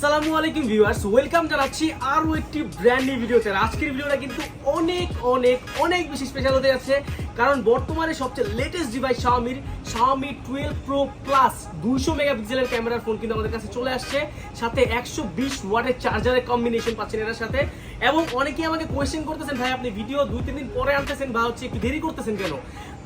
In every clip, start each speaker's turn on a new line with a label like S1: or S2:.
S1: আসসালামু আলাইকুম viewers, welcome জানাচ্ছি আরও একটি ব্র্যান্ড নিউ ভিডিওতে। আজকের ভিডিওটা কিন্তু অনেক অনেক অনেক বেশি স্পেশাল হতে যাচ্ছে, কারণ বর্তমানে সবচেয়ে latest device Xiaomi 12 Pro Plus 200 মেগাপিক্সেলের ক্যামেরার ফোন কিন্তু আমাদের কাছে চলে আসছে, সাথে 120 ওয়াটের চার্জারের কম্বিনেশন পাচ্ছেন এটার সাথে। এবং অনেকেই আমাকে কোয়েশ্চেন করতেছেন, ভাই আপনি ভিডিও 2-3 দিন পরে আনতেছেন বা হচ্ছে একটু দেরি করতেছেন কেন?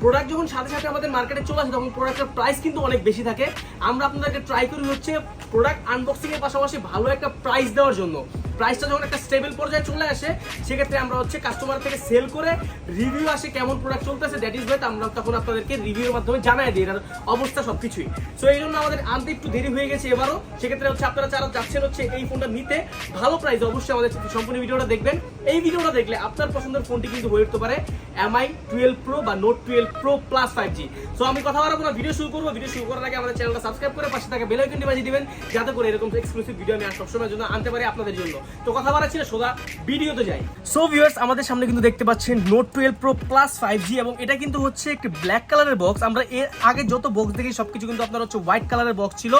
S1: প্রোডাক্ট যখন সাথে সাথে আমাদের মার্কেটে চলে আসে তখন প্রোডাক্টের প্রাইস কিন্তু অনেক বেশি থাকে। আমরা আপনাদেরকে ট্রাই করি হচ্ছে প্রোডাক্ট আনবক্সিং এর পাশাপাশি ভালো একটা প্রাইস দেওয়ার জন্য। প্রাইসটা যখন একটা স্টেবল পর্যায়ে চলে আসে সেক্ষেত্রে আমরা হচ্ছে কাস্টমার থেকে সেল করে রিভিউ আসে কেমন প্রোডাক্ট চলতেছে, দ্যাট ইজ ওয়াই আমরা তখন আপনাদেরকে রিভিউর মাধ্যমে জানাই দিই এটার অবস্থা সবকিছুই। সো এই জন্য আমাদের আনতে একটু দেরি হয়ে গেছে এবারও। সেক্ষেত্রে হচ্ছে আপনারা যারা যাচ্ছেন হচ্ছে এই ফোনটা নিতে ভালো প্রাইস, অবশ্যই আমাদের সম্পূর্ণ ভিডিওটা দেখবেন। এই ভিডিওটা দেখলে আপনার পছন্দের ফোনটি কিন্তু হয়ে উঠতে পারে Mi 12 Pro বা Note 12 Pro Plus 5G। So আমি কথা বলবো না, ভিডিও শুরু করবো। ভিডিও শুরু করার আগে আমাদের চ্যানেলটা সাবস্ক্রাইব করে পাশে থাকা বেল আইকনটি বাজিয়ে দিবেন, যাতে করে এরকম এক্সক্লুসিভ ভিডিও আমি আর সবসময়ের জন্য আনতে পারি আপনাদের জন্য। তো কথা বাড়াচ্ছি না, সোজা ভিডিওতে যাই। সো ভিউয়ার্স, আমাদের সামনে কিন্তু দেখতে পাচ্ছেন Note 12 Pro Plus 5G এবং এটা কিন্তু হচ্ছে একটি ব্ল্যাক কালারের বক্স। আমরা এর আগে যত বক্স দেখি সবকিছু কিন্তু আপনার হচ্ছে হোয়াইট কালারের বক্স ছিল,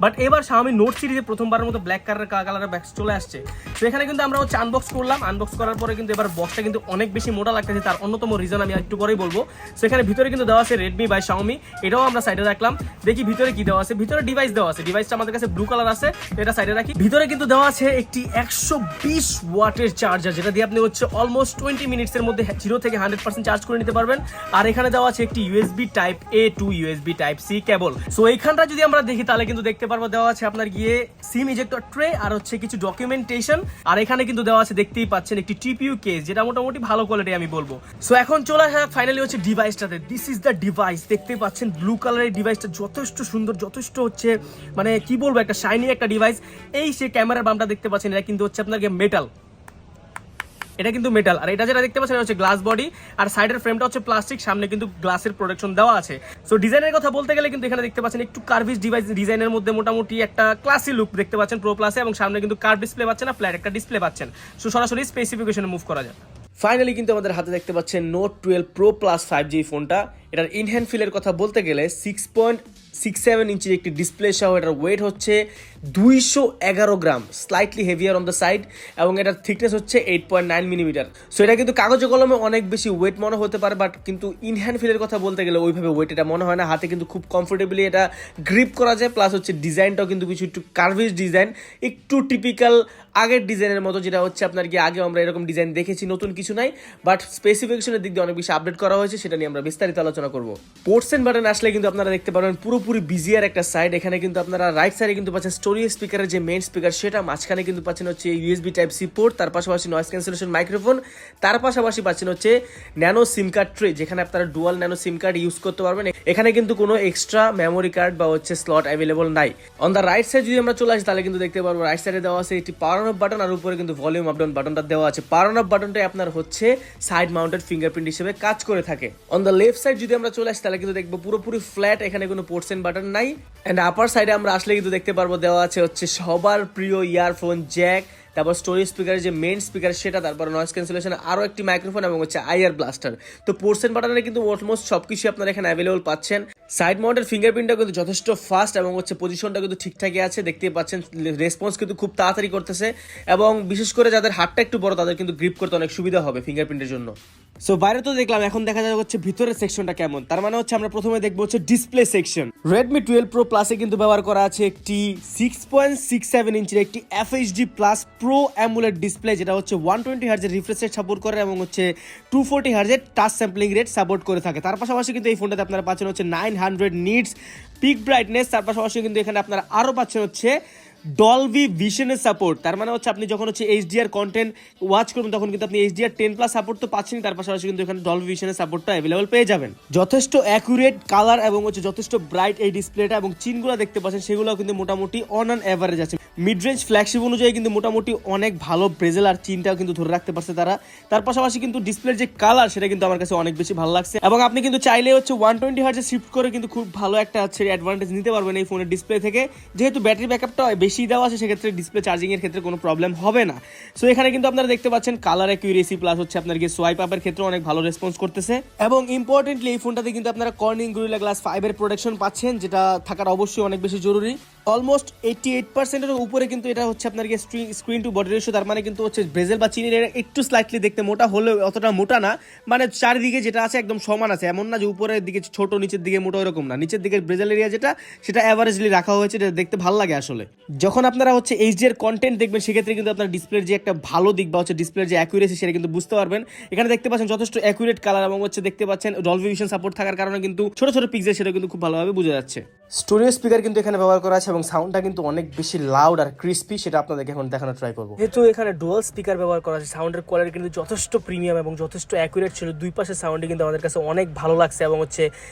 S1: বাট এবার Xiaomi Note সিরিজে প্রথমবারের মতো ব্ল্যাক কালারের বক্স চলে আসছে। তো এখানে কিন্তু আমরা হচ্ছে আনবক্স করলাম। আনবক্স করার পরে কিন্তু এবার বক্সটা কিন্তু অনেক বেশি মোটা লাগতেছে, তার অন্যতম রিজন আমি একটু পরেই বলবো। সেখানে ভিতরে কিন্তু দেওয়া আছে Redmi বাই Xiaomi, এটাও আমরা সাইডে রাখলাম। দেখি ভিতরে কি দেওয়া আছে। ভিতরে ডিভাইস দেওয়া আছে, ডিভাইসটা আমাদের কাছে ব্লু কালার আছে, এটা সাইডে রাখি। ভিতরে কিন্তু দেওয়া আছে একটি 120 ওয়াটের চার্জার, যেটা দিয়ে আপনি হচ্ছে অলমোস্ট 20 মিনিটসের মধ্যে 0 থেকে 100% চার্জ করে নিতে পারবেন। আর এখানে দেওয়া আছে একটি USB type A to USB type C cable. So এইখানটা যদি আমরা দেখি তাহলে কিন্তু দেখতে পারবো দেওয়া আছে আপনার গিয়ে সিম ইজেক্টর ট্রে আর হচ্ছে কিছু ডকুমেন্টেশন। আর এখানে কিন্তু দেওয়া আছে, দেখতেই পাচ্ছেন, একটি TPU কেস, যেটা মোটামুটি ভালো কোয়ালিটি আমি বলবো। সো এখন চলে আসা ফাইনালি হচ্ছে ডিভাইসটাতে। This is the device. দেখতে পাচ্ছেন ব্লু কালারের ডিভাইসটা যথেষ্ট সুন্দর, যথেষ্ট হচ্ছে মানে কি বলবো, একটা শাইনি একটা ডিভাইস। এই সে ক্যামেরার বামটা দেখতে পাচ্ছেন, এটা কিন্তু হচ্ছে আপনার মেটাল, এটা কিন্তু মেটাল। আর এটা যেটা দেখতে পাচ্ছেন হচ্ছে গ্লাস বডি, আর সাইডের ফ্রেমটা হচ্ছে প্লাস্টিক, সামনে কিন্তু গ্লাসের প্রোটেকশন দেওয়া আছে। সো ডিজাইনের কথা বলতে গেলে কিন্তু এখানে দেখতে পাচ্ছেন একটু কার্ভিস ডিভাইস ডিজাইনের মধ্যে মোটামুটি একটা ক্লাসি লুক দেখতে পাচ্ছেন প্রো প্লাসে, এবং সামনে কিন্তু কার্ভ ডিসপ্লে পাচ্ছেন না, ফ্ল্যাট একটা ডিসপ্লে পাচ্ছেন। সো সরাসরি স্পেসিফিকেশনে মুভ করা যায়। ফাইনালি কিন্তু আমাদের হাতে দেখতে পাচ্ছেন Note 12 Pro Plus 5G ফোনটা। এটার ইনহ্যান্ড ফিলের কথা বলতে গেলে 6.67 ইঞ্চির একটি ডিসপ্লে সহ এটার ওয়েট হচ্ছে 211 গ্রাম, slightly heavier on the side, এবং এটার থিকনেস হচ্ছে 8.9 মিলিমিটার। সো এটা কিন্তু কাগজে কলমে অনেক বেশি ওয়েট মনে হতে পারে, বাট কিন্তু ইনহ্যান্ড ফিলের কথা বলতে গেলে ওইভাবে ওয়েট এটা মনে হয় না। হাতে কিন্তু খুব কমফোর্টেবলি এটা গ্রিপ করা যায়, প্লাস হচ্ছে ডিজাইনটাও কিন্তু কিছু একটু কার্ভিস ডিজাইন, একটু টিপিক্যাল আগের ডিজাইনের মতো, যেটা হচ্ছে আপনার কি আগে আমরা এরকম ডিজাইন দেখেছি, নতুন কিছু নাই। বাট স্পেসিফিকেশনের দিক দিয়ে অনেক বেশি আপডেট করা হয়েছে, সেটা নিয়ে আমরা বিস্তারিত আলোচনা করব। পোর্টস এন্ড বাটন আসলে কিন্তু আপনারা দেখতে পারবেন পুরোপুরি বিজিআর একটা সাইড। এখানে কিন্তু আপনারা রাইট সাইডে কিন্তু পাচ্ছেন স্টোরেজ স্পিকারের যে মেইন স্পিকার সেটা, মাঝখানে কিন্তু পাচ্ছেন হচ্ছে USB টাইপ সি পোর্ট, তার পাশাপাশি নয়েজ ক্যান্সেলেশন মাইক্রোফোন, তার পাশাপাশি পাচ্ছেন হচ্ছে ন্যানো সিম কার্ড ট্রে, যেখানে আপনারা ডুয়াল ন্যানো সিম কার্ড ইউজ করতে পারবেন। এখানে কিন্তু কোনো এক্সট্রা মেমোরি কার্ড বা হচ্ছে স্লট অ্যাভেলেবল নাই। অন দ্য রাইট সাইড যদি আমরা চলে আসি তাহলে কিন্তু দেখতে পারবো রাইট সাইডে দেওয়া আছে একটি পাওয়ার অন অফ বাটন, আর উপরে কিন্তু ভলিউম আপ ডাউন বাটনটা দেওয়া আছে। পাওয়ার অন অফ বাটনটাই আপনার হচ্ছে সাইড মাউন্টেড ফিঙ্গারপ্রিন্ট হিসেবে কাজ করে থাকে। অন দ্য লেফট সাইড যদি আমরা চলে আসি তাহলে কিন্তু দেখবো পুরোপুরি ফ্ল্যাট, এখানে কোনো পোর্টস এন্ড বাটন নাই। এন্ড আপার সাইডে আমরা আসলে কিন্তু দেখতে পারবো দেওয়া আছে হচ্ছে সবার প্রিয় ইয়ারফোন জ্যাক, তারপর স্টোরেজ স্পিকারের যে মেইন স্পিকার সেটা, তারপর নয়েজ ক্যান্সেলেশন আরও একটি মাইক্রোফোন, এবং হচ্ছে আইআর ব্লাস্টার। তো পোর্টস এন্ড বাটনে কিন্তু অলমোস্ট সবকিছু আপনারা এখানে অ্যাভেলেবল পাচ্ছেন। সাইড মাউন্টের ফিঙ্গারপ্রিন্টটা কিন্তু যথেষ্ট ফাস্ট, এবং হচ্ছে পজিশনটা কিন্তু ঠিকঠাকই আছে, দেখতে পাচ্ছেন রেসপন্স কিন্তু খুব তাড়াতাড়ি করতেছে, এবং বিশেষ করে যাদের হাতটা একটু বড় তাদের কিন্তু গ্রিপ করতে অনেক সুবিধা হবে ফিঙ্গারপ্রিন্টের জন্য। সো বাইরে তো দেখলাম, এখন দেখা যায় হচ্ছে ভিতরের সেকশনটা কেমন। তার মানে হচ্ছে আমরা প্রথমে দেখবো হচ্ছে ডিসপ্লে সেকশন। Redmi 12 Pro Plus-এ কিন্তু ব্যবহার করা আছে একটি 6.67 ইঞ্চির একটি FHD Plus Pro AMOLED display, যেটা হচ্ছে 120 হার্জের রিফ্রেশ রেট সাপোর্ট করে, এবং হচ্ছে 240 হার্জের টাচ স্যাম্পলিং রেট সাপোর্ট করে থাকে। তার পাশাপাশি কিন্তু এই ফোনটাতে আপনারা পাচ্ছেন হচ্ছে 900 নিটস পিক ব্রাইটনেস। তার পাশাপাশি কিন্তু এখানে আপনারা আরও পাচ্ছেন হচ্ছে ডলবি ভিশনের সাপোর্ট। তার মানে হচ্ছে আপনি যখন হচ্ছে HDR কন্টেন্ট ওয়াচ করবেন তখন কিন্তু আপনি HDR10+ সাপোর্ট তো পাচ্ছেন, তার পাশাপাশি কিন্তু এখানে ডলবি ভিশনের সাপোর্টটা অ্যাভেলেবল পেয়ে যাবেন। যথেষ্ট অ্যাকুরেট কালার এবং হচ্ছে যথেষ্ট ব্রাইট এই ডিসপ্লেটা, এবং চিনগুলো দেখতে পাচ্ছেন সেগুলো কিন্তু মোটামুটি অন অ্যাভারেজ আছে। মিড রেঞ্জ ফ্ল্যাগশিপ অনুযায়ী কিন্তু মোটামুটি অনেক ভালো ব্রেজেল আর চিনটাও কিন্তু ধরে রাখতে পারছে তারা। তার পাশাপাশি কিন্তু ডিসপ্লের যে কালার সেটা কিন্তু আমার কাছে অনেক বেশি ভালো লাগছে, এবং আপনি কিন্তু চাইলে হচ্ছে 120 হার্জে শিফট করে কিন্তু খুব ভালো একটা হচ্ছে অ্যাডভান্টেজ নিতে পারবেন এই ফোনের ডিসপ্লে থেকে। যেহেতু ব্যাটারি ব্যাকআপটা বেশি দেওয়া আছে সেক্ষেত্রে ডিসপ্লে চার্জিং এর ক্ষেত্রে কোনো প্রবলেম হবে না। সো এখানে কিন্তু আপনারা দেখতে পাচ্ছেন কালার অ্যাকুরেসি প্লাস হচ্ছে আপনার গিয়ে সোয়াইপ আপের ক্ষেত্রে অনেক ভালো রেসপন্স করতেছে, এবং ইম্পর্টেন্টলি এই ফোনটাতে কিন্তু আপনারা কর্নিং গরিলা গ্লাস 5 এর প্রোটেকশন পাচ্ছেন, যেটা থাকার অবশ্যই অনেক বেশি জরুরি। অলমোস্ট 88%-এর উপরে কিন্তু এটা হচ্ছে আপনার স্ক্রিন টু বডি রেশিও, তার মানে কিন্তু হচ্ছে বেজেল বা চিনির একটু স্লাইটলি দেখতে মোটা হলেও অতটা মোটা না, মানে চারিদিকে যেটা আছে একদম সমান আছে, এমন না যে উপরের দিকে ছোট নিচের দিকে মোটা এরকম না, নিচের দিকে বেজেল এরিয়া যেটা সেটা অ্যাভারেজলি রাখা হয়েছে, এটা দেখতে ভালো লাগে আসলে। যখন আপনারা হচ্ছে এইচডি এর কন্টেন্ট দেখবেন সেক্ষেত্রে কিন্তু আপনার ডিসপ্লের যে একটা ভালো দিক বা হচ্ছে ডিসপ্লের যে অ্যাকুরেসি সেটা কিন্তু বুঝতে পারবেন। এখানে দেখতে পাচ্ছেন যথেষ্ট অ্যাকুরেট কালার এবং হচ্ছে দেখতে পাচ্ছেন ডলবি ভিশন সাপোর্ট থাকার কারণে কিন্তু ছোট ছোট পিক্সেল সেটা কিন্তু খুব ভালোভাবে বোঝা যাচ্ছে। স্টোরিও স্পিকার কিন্তু এখানে ব্যবহার করা আছে এবং সাউন্ডটা কিন্তু অনেক বেশি লাউড আর ক্রিস্পি, সেটা আপনাদেরকে এখন দেখানো ট্রাই করবো। যেহেতু এখানে ডুয়াল স্পিকার ব্যবহার করা আছে, সাউন্ডের কোয়ালিটি কিন্তু যথেষ্ট প্রিমিয়াম এবং যথেষ্ট অ্যাকুরেট ছিল, দুই পাশের সাউন্ডই কিন্তু আমাদের কাছে অনেক ভালো লাগছে এবং হচ্ছে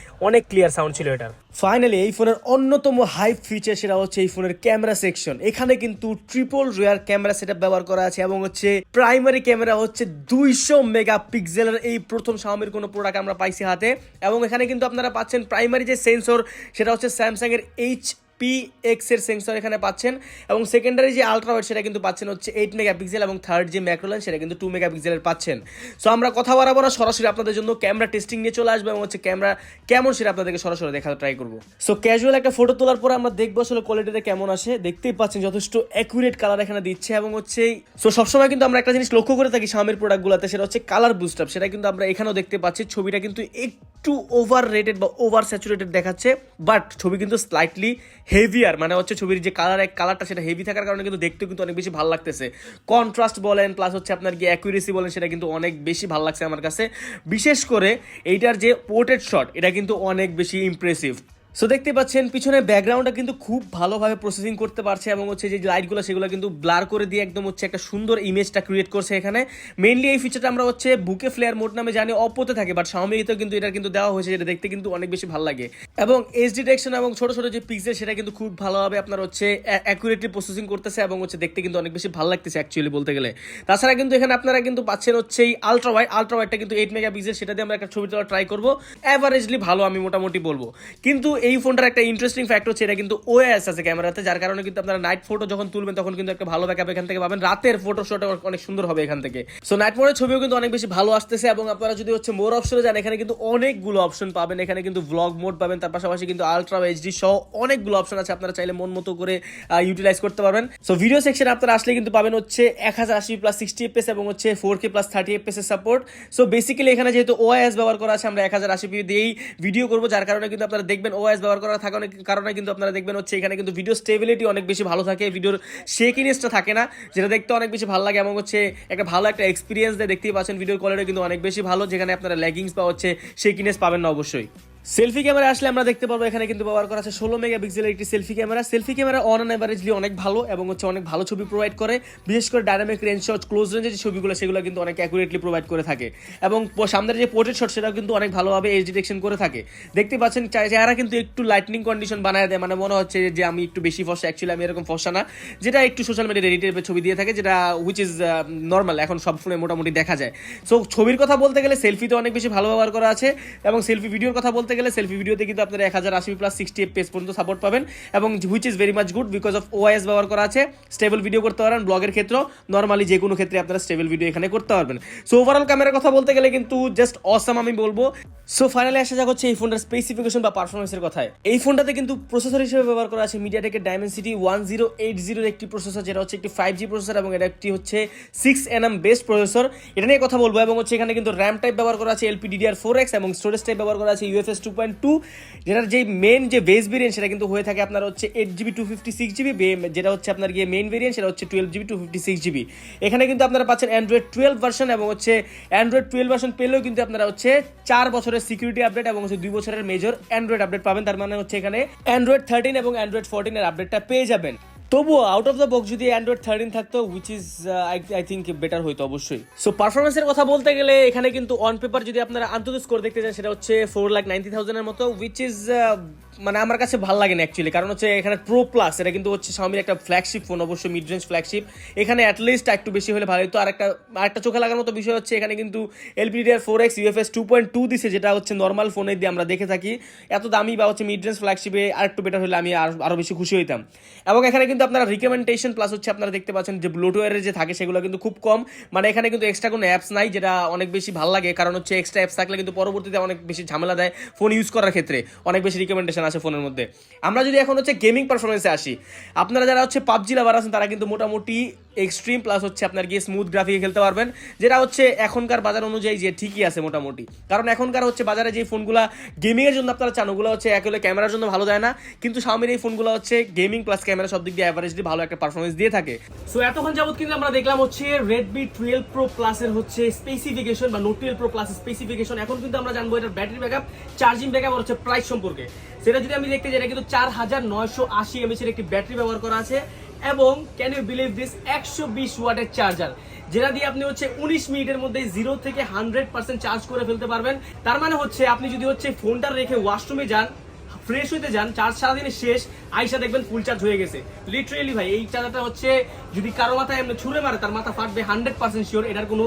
S1: অনেক ক্লিয়ার সাউন্ড ছিল এটার। ফাইনালি এই ফোনের অন্যতম হাইপ ফিচার সেটা হচ্ছে এই ফোনের ক্যামেরা সেকশন। এখানে কিন্তু ট্রিপল রিয়ার ক্যামেরা সেটআপ ব্যবহার করা আছে এবং হচ্ছে প্রাইমারি ক্যামেরা হচ্ছে 200 মেগাপিক্সেলের। এই প্রথম শাওমির কোনো প্রোডাক্ট আমরা পাইছি হাতে, এবং এখানে কিন্তু আপনারা পাচ্ছেন প্রাইমারি যে সেন্সর সেটা হচ্ছে স্যামসাং এর HPX এর সেন্সর এখানে পাচ্ছেন, এবং সেকেন্ডারি যে আলট্রা ওয়াইড সেটা কিন্তু পাচ্ছেন হচ্ছে 8 মেগাপিক্সেল, এবং থার্ড যে ম্যাক্রোলেন্স সেটা কিন্তু 2 মেগাপিক্সেলের পাচ্ছেন। সো আমরা কথা বাড়াবো না, সরাসরি আপনাদের জন্য ক্যামেরা টেস্টিং নিয়ে চলে আসবো এবং হচ্ছে ক্যামেরা কেমন সেটা আপনাদেরকে সরাসরি দেখাতে ট্রাই করবো। সো ক্যাজুয়াল একটা ফটো তোলার পরে আমরা দেখবো আসলে কোয়ালিটিটা কেমন আসে। দেখতেই পাচ্ছেন যথেষ্ট অ্যাকুরেট কালার এখানে দিচ্ছে, এবং হচ্ছে সো সবসময় কিন্তু আমরা একটা জিনিস লক্ষ্য করে থাকি শাওমির প্রোডাক্টগুলোতে, সেটা হচ্ছে কালার বুস্ট আপ। সেটা কিন্তু আমরা এখানেও দেখতে পাচ্ছি, ছবিটা কিন্তু একটু ওভার রেটেড বা ওভার স্যাচুরেটেড দেখাচ্ছে, বাট ছবি কিন্তু স্লাইটলি হেভিয়ার, মানে হচ্ছে ছবির যে কালারটা সেটা হেভি থাকার কারণে কিন্তু দেখতেও কিন্তু অনেক বেশি ভালো লাগতেছে। কন্ট্রাস্ট বলেন প্লাস হচ্ছে আপনার কি অ্যাকুরেসি বলেন সেটা কিন্তু অনেক বেশি ভালো লাগছে আমার কাছে। বিশেষ করে এইটার যে পোর্ট্রেট শট এটা কিন্তু অনেক বেশি ইমপ্রেসিভ। সো দেখতে পাচ্ছেন পিছনে ব্যাকগ্রাউন্ডটা কিন্তু খুব ভালোভাবে প্রসেসিং করতে পারছে, এবং হচ্ছে যে লাইটগুলো সেগুলো কিন্তু ব্লার করে দিয়ে একদম হচ্ছে একটা সুন্দর ইমেজটা ক্রিয়েট করছে এখানে। মেইনলি এই ফিচারটা আমরা হচ্ছে বুকে ফ্লেয়ার মোড নামে জানি, অপোতে থাকে, বাট শাওমিতে কিন্তু এটা কিন্তু দেওয়া হয়েছে, যেটা দেখতে কিন্তু অনেক বেশি ভালো লাগে। এবং এইচডি ডিটেকশন এবং ছোট ছোট যে পিক্সেল সেটা কিন্তু খুব ভালোভাবে আপনার হচ্ছে অ্যাকুরেটলি প্রসেসিং করতেছে, এবং হচ্ছে দেখতে কিন্তু অনেক বেশি ভালো লাগতেছে অ্যাকচুয়ালি বলতে গেলে। তাছাড়া কিন্তু এখানে আপনারা কিন্তু পাচ্ছেন হচ্ছে এই আলট্রাওয়াইডটা কিন্তু 8 মেগাপিক্সেল, সেটা দিয়ে আমরা একটা ছবি তোলা ট্রাই করবো। অ্যাভারেজলি ভালো আমি মোটামুটি বলবো, কিন্তু এই ফোনটার একটা ইন্টারেস্টিং ফ্যাক্ট হচ্ছে এটা কিন্তু ওএস আছে ক্যামেরাতে, যার কারণে কিন্তু আপনারা নাইট ফটো যখন তুলবেন তখন কিন্তু একটা ভালো ব্যাকআপ এখান থেকে পাবেন, রাতের ফটো শট অনেক সুন্দর হবে এখান থেকে। সো নাইট মোডের ছবিও কিন্তু অনেক বেশি ভালো আসতেছে, এবং আপনারা যদি হচ্ছে মোর অপশনে যান এখানে কিন্তু অনেকগুলো অপশন পাবেন। এখানে কিন্তু ব্লগ মোড পাবেন, তার পাশাপাশি কিন্তু আলট্রা এইচডি সহ অনেকগুলো অপশন আছে, আপনারা চাইলে মন মতো করে ইউটিলাইজ করতে পারবেন। সো ভিডিও সেকশনে আপনারা আসলে কিন্তু পাবেন হচ্ছে 1080 প্লাস 60 fps এবং হচ্ছে 4K প্লাস 30 fps এর সাপোর্ট। সো বেসিক্যালি এখানে যেহেতু ওএস ব্যবহার করা আছে, আমরা 1080p দিয়েই ভিডিও করবো, যার কারণে কিন্তু আপনারা দেখবেন ওএস ব্যবহার করা থাকা অনেক কারণে কিন্তু আপনারা দেখবেন হচ্ছে এখানে কিন্তু ভিডিও স্টেবিলিটি অনেক বেশি ভালো থাকে, ভিডিওর শেকিনেসটা থাকে না, যেটা দেখতে অনেক বেশি ভালো লাগে, এবং হচ্ছে একটা ভালো একটা এক্সপিরিয়েন্স দেয়। দেখতেই পাচ্ছেন ভিডিওর কোয়ালিটি কিন্তু অনেক বেশি ভালো, যেখানে আপনারা ল্যাগিংস বা হচ্ছে শেকিনেস পাবেন না অবশ্যই। সেলফি ক্যামেরা আসলে আমরা দেখতে পাবো এখানে কিন্তু ব্যবহার করা আছে 16 মেগাপিক্সেলের একটি selfie camera. Selfie camera on averagely অনেক ভালো, এবং হচ্ছে অনেক ভালো ছবি প্রোভাইড করে, বিশেষ করে ডাইনামিক রেঞ্জ শট, ক্লোজ রেঞ্জের যে ছবিগুলো সেগুলো কিন্তু অনেক অ্যাকুরেটলি প্রোভাইড করে থাকে, এবং সামনের যে পোর্ট্রেট শট সেটাও কিন্তু অনেক ভালোভাবে এজ ডিটেকশন করে থাকে। দেখতে পাচ্ছেন চেহারা কিন্তু একটু লাইটনিং কন্ডিশন বানায় দেয়, মানে মনে হচ্ছে যে আমি একটু বেশি ফর্সা, অ্যাকচুয়ালি আমি এরকম ফর্সা না, যেটা একটু সোশ্যাল মিডিয়ায় এডিটের ছবি দিয়ে থাকে, যেটা হুইচ ইজ নর্মাল, এখন সব ফোনে মোটামুটি দেখা যায়। সো ছবির কথা বলতে গেলে সেলফিতে অনেক বেশি ভালো ব্যবহার করা আছে, এবং সেলফি ভিডিওর কথা বলতে গেলে সেলফি ভিডিওতে কিন্তু আপনারা 1080p প্লাস 60 fps পর্যন্ত সাপোর্ট পাবেন, এবং which is very much good because of OS ব্যবহার করা আছে। স্টেবল ভিডিও করতে পারেন, ব্লগের ক্ষেত্রে নরমালি যে কোনো ক্ষেত্রে আপনারা স্টেবল ভিডিও এখানে করতে পারবেন। সো ওভারঅল ক্যামেরার কথা বলতে গেলে কিন্তু জাস্ট অসাম আমি বলবো। সো ফাইনালি আসা যাক হচ্ছে এই ফোনটার স্পেসিফিকেশন বা পারফরমেন্সের কথায়। এই ফোনটাতে কিন্তু প্রসেসর হিসেবে ব্যবহার করা আছে মিডিয়াটেকের ডাইমেনসিটি 1080 এর একটি প্রসেসর, যেটা হচ্ছে একটি 5G প্রসেসর, এবং এটা একটি হচ্ছে 6nm বেস্ট প্রসেসর, এটা নিয়ে কথা বলবো। এবং হচ্ছে এখানে কিন্তু র্যাম টাইপ ব্যবহার করা আছে LPDDR4X, এবং স্টোরেজ টাইপ ব্যবহার করা আছে UFS 2.2, যেটার যে মেন যে বেস ভেরিয়েন্ট সেটা কিন্তু হয়ে থাকে আপনার হচ্ছে 8GB 256GB, যেটা হচ্ছে আপনার গিয়ে মেইন ভেরিয়েন্ট সেটা হচ্ছে 12GB 256GB। এখানে কিন্তু আপনারা পাচ্ছেন অ্যান্ড্রয়েড 12 ভার্সন, এবং হচ্ছে অ্যান্ড্রয়েড 12 ভার্সন পেলেও কিন্তু আপনারা হচ্ছে 4 বছরের সিকিউরিটি আপডেট এবং হচ্ছে 2 বছরের মেজর অ্যান্ড্রয়েড আপডেট পাবেন, তার মানে হচ্ছে এখানে অ্যান্ড্রয়েড 13 এবং অ্যান্ড্রয়েড 14 এর আপডেটটা পেয়ে যাবেন। তবুও আউট অফ দ্য বক্স যদি অ্যান্ড্রয়েড 13 থাকতো, which is I think better হইতো অবশ্যই। সো পারফরমেন্সের কথা বলতে গেলে এখানে কিন্তু অন পেপার যদি আপনারা আন্তত স্কোর দেখতে চান সেটা হচ্ছে 4,90,000 এর মতো, হুইচ ইজ মানে আমার কাছে ভালো লাগে না অ্যাকচুয়ালি, কারণ হচ্ছে এখানে প্রো প্লাস এটা কিন্তু হচ্ছে শাওমির একটা ফ্ল্যাগশিপ ফোন, অবশ্যই মিড রেঞ্জ ফ্ল্যাগশিপ, এখানে অ্যাটলিস্ট একটু বেশি হলে ভালো হতো। আরেকটা চোখে লাগার মতো বিষয় হচ্ছে এখানে কিন্তু LPDDR4X UFS 2.2 দিছে, যেটা হচ্ছে নর্মাল ফোনে দিয়ে আমরা দেখে থাকি। এত দামি বা হচ্ছে মিড রেঞ্জ ফ্ল্যাগশিপে আরেকটু বেটার হলে আমি আরো বেশি খুশি হইতাম। এবং এখানে কিন্তু আপনারা রিকমেন্ডেশন প্লাস হচ্ছে আপনারা দেখতে পাচ্ছেন যে ব্লুটুথের যে থাকে সেগুলো কিন্তু খুব কম, মানে এখানে কিন্তু এক্সট্রা কোনো অ্যাপস নাই, যেটা অনেক বেশি ভালো লাগে, কারণ হচ্ছে এক্সট্রা অ্যাপস থাকলে কিন্তু পরবর্তীতে অনেক বেশি ঝামেলা দেয় ফোন ইউজ করার ক্ষেত্রে, অনেক বেশি রিকমেন্ডেশন স্পেসিফিকেশন আছে ফোনের মধ্যে। আমরা যদি এখন হচ্ছে গেমিং পারফরমেন্সে আসি, আপনারা যারা হচ্ছে পাবজি লাভার আছেন তারা কিন্তু মোটামুটি এক্সট্রিম প্লাস হচ্ছে আপনার গিয়ে স্মুথ গ্রাফিকে খেলতে পারবেন, যেটা হচ্ছে এখনকার বাজার অনুযায়ী যে ঠিকই আছে মোটামুটি। কারণ এখনকার হচ্ছে বাজারে যে ফোনগুলো গেমিংয়ের জন্য আপনারা চান ওগুলো হচ্ছে এক হলে ক্যামেরার জন্য ভালো দেয় না, কিন্তু Xiaomiর এই ফোনগুলো হচ্ছে গেমিং প্লাস ক্যামেরা সব দিক দিয়ে অ্যাভারেজলি ভালো একটা পারফরমেন্স দিয়ে থাকে। সো এতক্ষণ যাবত কিন্তু আমরা দেখলাম হচ্ছে Redmi 12 Pro Plus এর হচ্ছে স্পেসিফিকেশন বা Note 12 Pro Plus এর স্পেসিফিকেশন। এখন কিন্তু আমরা জানবো এটার ব্যাটারি ব্যাকআপ, চার্জিং ব্যাকআপ আর হচ্ছে প্রাইস সম্পর্কে। সেটা যদি আমি দেখতে যাই, এটা কিন্তু 4980 mAh এর একটি ব্যাটারি ব্যবহার করা আছে এবং ক্যান ইউ বিলিভ দিস 120 ওয়াটের চার্জার, যেটা দিয়ে আপনি হচ্ছে 19 মিনিটের মধ্যে 0 থেকে 100% চার্জ করে ফেলতে পারবেন। তার মানে হচ্ছে আপনি যদি হচ্ছে ফোনটা রেখে ওয়াশরুমে যান, ফ্রেশ হইতে যান, চার্জ সারাদিনে শেষ, আইসা দেখবেন ফুল চার্জ হয়ে গেছে। লিটারেলি ভাই এই চার্জারটা হচ্ছে যদি কারো মাথায় এমনি ছুঁড়ে মারে তার মাথা ফাটবে 100% শিওর। এটার কোনো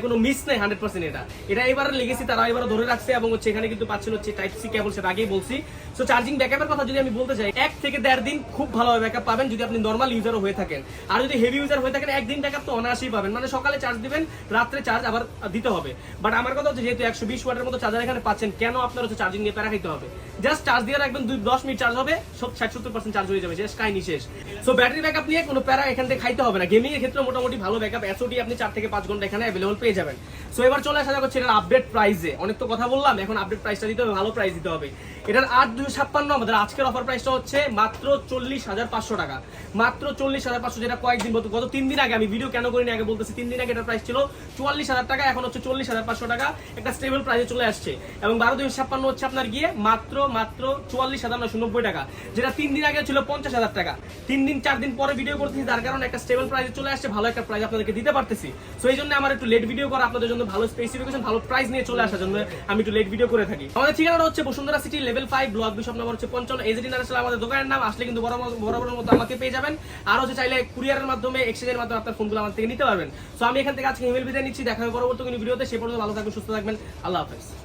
S1: কোনো মিস নাই 100%। এটা এবার লেগেছি, তারা এবার ধরে রাখছে এবং হচ্ছে এখানে কিন্তু পাচ্ছেন হচ্ছে টাইপ সি কেবল, সেটা আগেই বলছি। সো চার্জিং ব্যাকআপের কথা যদি আমি বলতে চাই, 1 থেকে 1.5 দিন খুব ভালোভাবে ব্যাকআপ পাবেন যদি আপনি নর্মাল ইউজারও হয়ে থাকেন। আর যদি হেভি ইউজার হয়ে থাকেন 1 দিন ব্যাকআপ তো অনায়াসেই পাবেন, মানে সকালে চার্জ দিবেন, রাত্রে চার্জ আবার দিতে হবে। বাট আমার কথা হচ্ছে যেহেতু 120 ওয়াটের মতো চার্জার এখানে পাচ্ছেন, কেন আপনার হচ্ছে চার্জিং নিয়ে প্যারা খাইতে হবে? জাস্ট চার্জ দিয়ে রাখবেন, 10 মিনিট চার্জ হবে, 60-70% চার্জ হয়ে যাবে, শেষ, কাহিনী শেষ। সো ব্যাটারি ব্যাকআপ নিয়ে কোনো প্যারা এখান থেকে খাইতে হবে না। গেমিং এর ক্ষেত্রে মোটামুটি ভালো ব্যাকআপ, এসওটি আপনি 4 থেকে 5 ঘন্টা এখানে অ্যাভেলেবল পেয়ে যাবেন। সো এবার চলে আসা যাচ্ছে এটার আপডেট প্রাইসে। অনেক তো কথা বললাম, এখন আপডেট প্রাইসটা দিতে হবে, ভালো প্রাইস দিতে হবে। এটার 8256 আমাদের আজকের অফার প্রাইসটা হচ্ছে মাত্র 40,500 টাকা, মাত্র 40,500, যেটা কয়েকদিন গত 3 দিন আগে, আমি ভিডিও কেন করিনি আগে বলতেছি, 3 দিন আগে এটার প্রাইস ছিল 44,000 টাকা, এখন হচ্ছে 40,500 টাকা, একটা স্টেবল প্রাইসে চলে আসছে। এবং 12/256 হচ্ছে আপনার গিয়ে মাত্র 44,990 টাকা, যেটা 3 দিন আগে ছিল 50,000 টাকা। 3 দিন 4 দিন পরে ভিডিও করতেছি, তার কারণে একটা স্টেবল প্রাইসে চলে আসছে, ভালো একটা প্রাইস আপনাদেরকে দিতে পারতেছি। সো এই জন্য আমার একটু লেট ভিডিও করা, আপনাদের জন্য ভালো স্পেসিফিকেশন ভালো প্রাইস নিয়ে চলে আসার জন্য আমি একটু লেট ভিডিও করে থাকি। আমাদের ঠিকানাটা হচ্ছে Bashundhara city level 5 block B shop number হচ্ছে 55, এজেডি নার্সারি আমাদের দোকানের নাম। আসলে কিন্তু বরাবরের মতো আমাকে পেয়ে যাবেন। আর হচ্ছে চাইলে কুরিয়ারের মাধ্যমে, এক্সচেঞ্জের মাধ্যমে আপনার ফোনগুলো আমার থেকে নিতে পারবেন। সো আমি এখান থেকে আজকে ইমেল বিদায় নিচ্ছি, দেখা হবে পরবর্তী কোনো ভিডিওতে। সে পর্যন্ত ভালো থাকবেন, সুস্থ থাকবেন, আল্লাহ হাফেজ।